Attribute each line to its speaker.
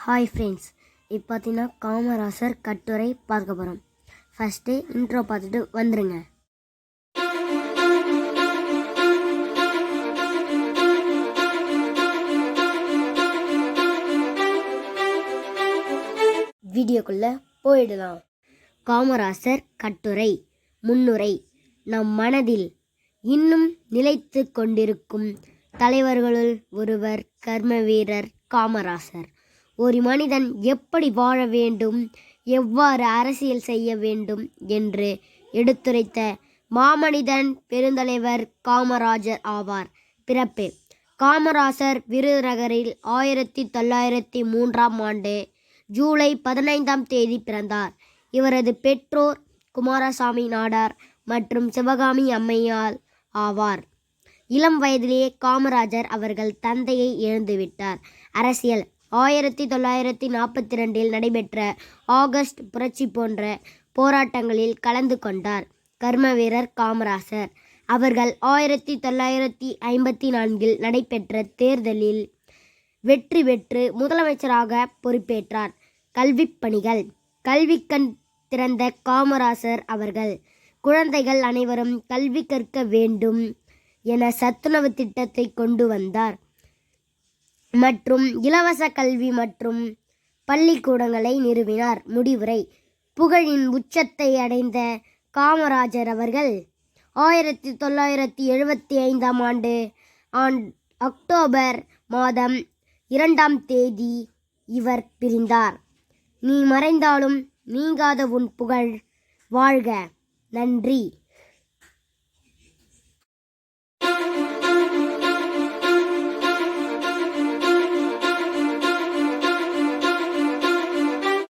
Speaker 1: Hi friends, இப்போ பார்த்தீங்கன்னா காமராசர் கட்டுரை பார்க்க போகிறோம். ஃபஸ்ட்டு இன்ட்ரோ பார்த்துட்டு வந்துடுங்க. வீடியோக்குள்ளே போயிடலாம். காமராசர் கட்டுரை முன்னுரை. நம் மனதில் இன்னும் நிலைத்து கொண்டிருக்கும் தலைவர்களுள் ஒருவர் கர்ம வீரர் காமராசர். ஒரு மனிதன் எப்படி வாழ வேண்டும், எவ்வாறு அரசியல் செய்ய வேண்டும் என்று எடுத்துரைத்த மாமனிதன் பெருந்தலைவர் காமராஜர் ஆவார். பிறப்பு: காமராசர் விருதுநகரில் 1903ஆம் ஆண்டு ஜூலை 15ஆம் தேதி பிறந்தார். இவரது பெற்றோர் குமாரசாமி நாடார் மற்றும் சிவகாமி அம்மையாள் ஆவார். இளம் வயதிலேயே காமராஜர் அவர்கள் தந்தையை இழந்துவிட்டார். அரசியல்: 1942இல் நடைபெற்ற ஆகஸ்ட் புரட்சி போன்ற போராட்டங்களில் கலந்து கொண்டார். கர்ம வீரர் காமராசர் அவர்கள் 1954இல் நடைபெற்ற தேர்தலில் வெற்றி பெற்று முதலமைச்சராக பொறுப்பேற்றார். கல்விப் பணிகள்: கல்வி கண் திறந்த காமராசர் அவர்கள் குழந்தைகள் அனைவரும் கல்வி கற்க வேண்டும் என சத்துணவு திட்டத்தை கொண்டு வந்தார் மற்றும் இலவச கல்வி மற்றும் பள்ளிக்கூடங்களை நிறுவினார். முடிவுரை: புகழின் உச்சத்தை அடைந்த காமராஜர் அவர்கள் 1975ஆம் ஆண்டு அக்டோபர் மாதம் 2ஆம் தேதி இவர் பிரிந்தார். நீ மறைந்தாலும் நீங்காத உன் புகழ் வாழ்க. நன்றி.